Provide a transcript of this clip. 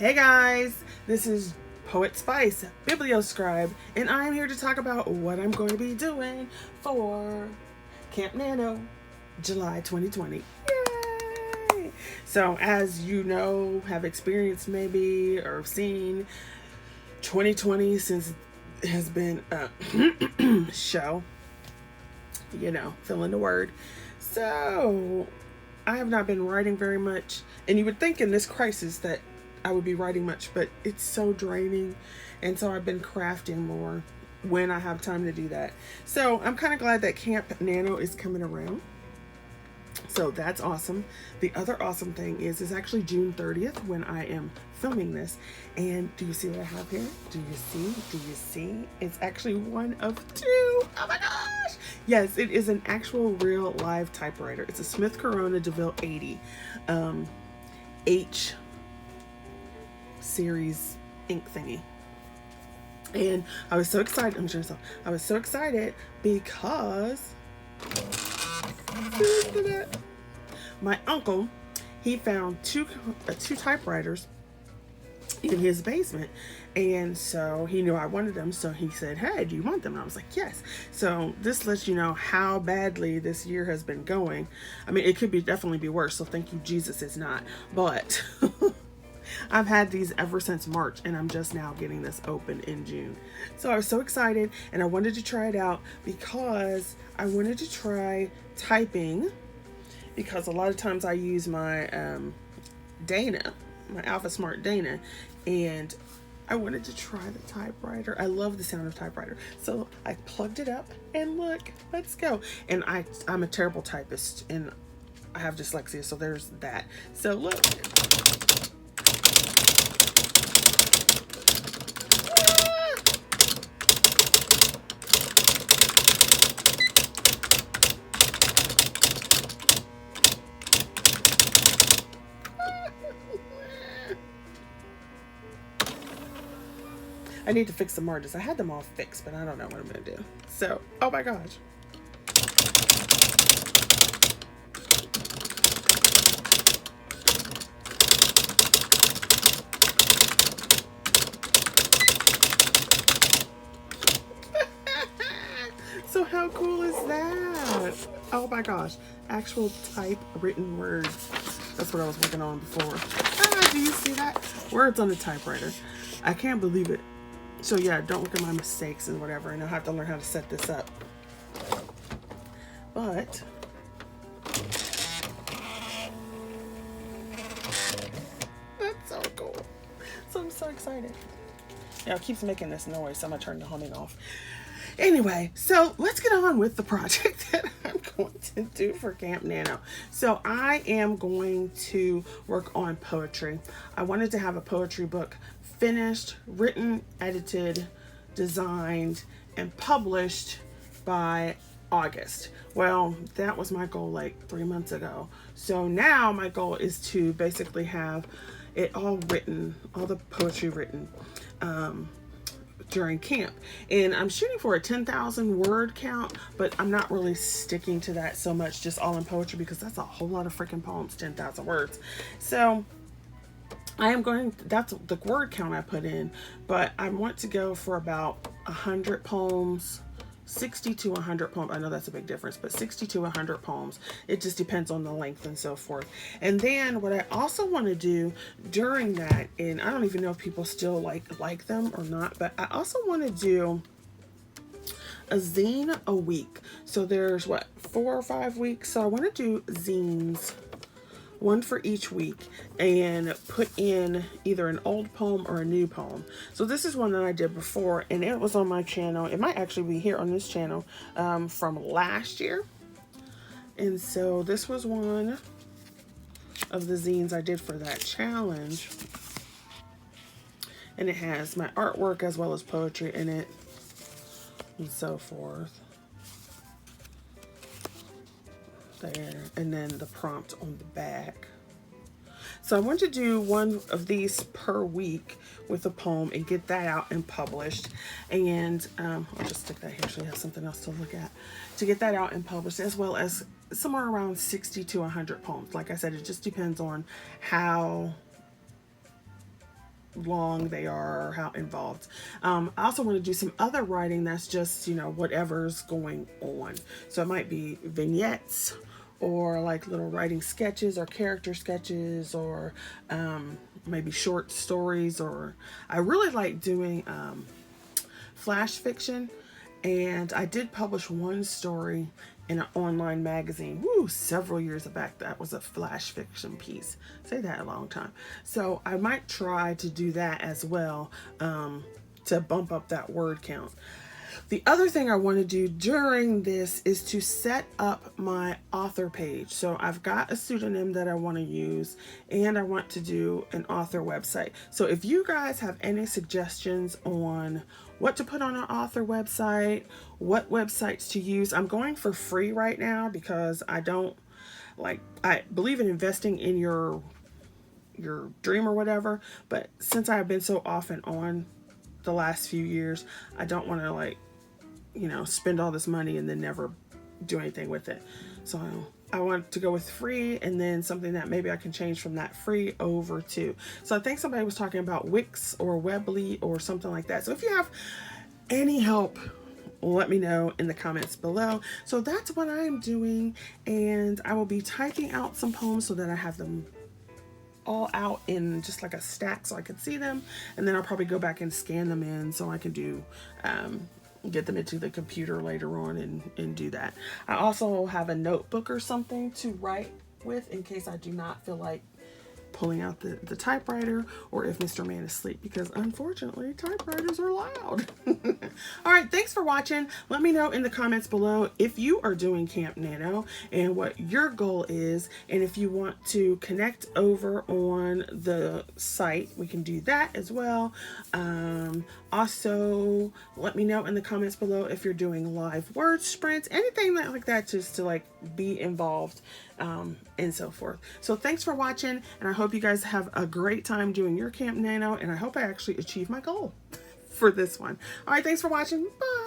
Hey guys, this is Poet Spice, Biblioscribe, and I'm here to talk about what I'm going to be doing for Camp Nano, July 2020. Yay! So, as you know, have experienced maybe or seen, 2020 since it has been a show, fill in the word. So, I have not been writing very much, and you would think in this crisis that I would be writing much, but it's so draining, and so I've been crafting more when I have time to do that. So I'm kind of glad that Camp Nano is coming around. So that's awesome. The other awesome thing is it's actually June 30th when I am filming this. And do you see what I have here? Do you see? It's actually one of two. Oh my gosh. Yes, it is an actual real live typewriter. It's a Smith Corona DeVille 80 H series ink thingy. And I was so excited. I was so excited because my uncle, he found two typewriters in his basement, and so he knew I wanted them, so he said, hey, do you want them? And I was like, yes. So this lets you know how badly this year has been going. I mean, it could be definitely be worse, so thank you Jesus it's not, but I've had these ever since March, and I'm just now getting this open in June. So I was so excited, and I wanted to try it out because I wanted to try typing, because a lot of times I use my Dana, my Alpha Smart Dana, and I wanted to try the typewriter. I love the sound of typewriter. So I plugged it up, and look, let's go. And I'm a terrible typist, and I have dyslexia, so there's that. So look. I need to fix the margins. I had them all fixed, but I don't know what I'm going to do. So, oh my gosh. So how cool is that? Oh my gosh. Actual typewritten words. That's what I was working on before. Do you see that? Words on the typewriter. I can't believe it. So yeah, don't look at my mistakes and whatever, and I'll have to learn how to set this up. But that's so cool. So I'm so excited. Yeah, it keeps making this noise, so I'm gonna turn the humming off. Anyway, so let's get on with the project that I'm going to do for Camp Nano. So I am going to work on poetry. I wanted to have a poetry book finished, written, edited, designed, and published by August. Well, that was my goal like 3 months ago. So now my goal is to basically have it all written, all the poetry written during camp. And I'm shooting for a 10,000 word count, but I'm not really sticking to that so much, just all in poetry, because that's a whole lot of freaking poems, 10,000 words. So that's the word count I put in, but I want to go for about 100 poems, 60 to 100 poems. I know that's a big difference, but 60 to 100 poems. It just depends on the length and so forth. And then what I also want to do during that, and I don't even know if people still like them or not, but I also want to do a zine a week. So there's 4 or 5 weeks. So I want to do zines, one for each week, and put in either an old poem or a new poem. So this is one that I did before, and it was on my channel. It might actually be here on this channel from last year. And so this was one of the zines I did for that challenge. And it has my artwork as well as poetry in it and so forth. There, and then the prompt on the back. So I want to do one of these per week with a poem and get that out and published. And I'll just stick that here so you have something else to look at. To get that out and published, as well as somewhere around 60 to 100 poems. Like I said, it just depends on how long they are or how involved. I also want to do some other writing that's just, you know, whatever's going on. So it might be vignettes or like little writing sketches or character sketches or maybe short stories. Or I really like doing flash fiction, and I did publish one story in an online magazine, several years back. That was a flash fiction piece. Say that a long time. So I might try to do that as well, to bump up that word count. The other thing I want to do during this is to set up my author page. So I've got a pseudonym that I want to use, and I want to do an author website. So if you guys have any suggestions on what to put on an author website, what websites to use, I'm going for free right now because I believe in investing in your dream or whatever. But since I have been so off and on the last few years, I don't want to spend all this money and then never do anything with it. So I want to go with free, and then something that maybe I can change from that free over to. So I think somebody was talking about Wix or Weebly or something like that. So if you have any help, let me know in the comments below. So that's what I'm doing, and I will be typing out some poems so that I have them all out in just like a stack so I can see them, and then I'll probably go back and scan them in so I can do get them into the computer later on and do that. I also have a notebook or something to write with in case I do not feel like pulling out the typewriter, or if Mr. Man is asleep, because unfortunately typewriters are loud. All right, thanks for watching. Let me know in the comments below if you are doing Camp Nano and what your goal is, and if you want to connect over on the site, we can do that as well. Also, let me know in the comments below if you're doing live word sprints, anything like that, just to like be involved, and so forth. So thanks for watching, and I hope you guys have a great time doing your Camp Nano, and I hope I actually achieve my goal for this one. All right, thanks for watching. Bye.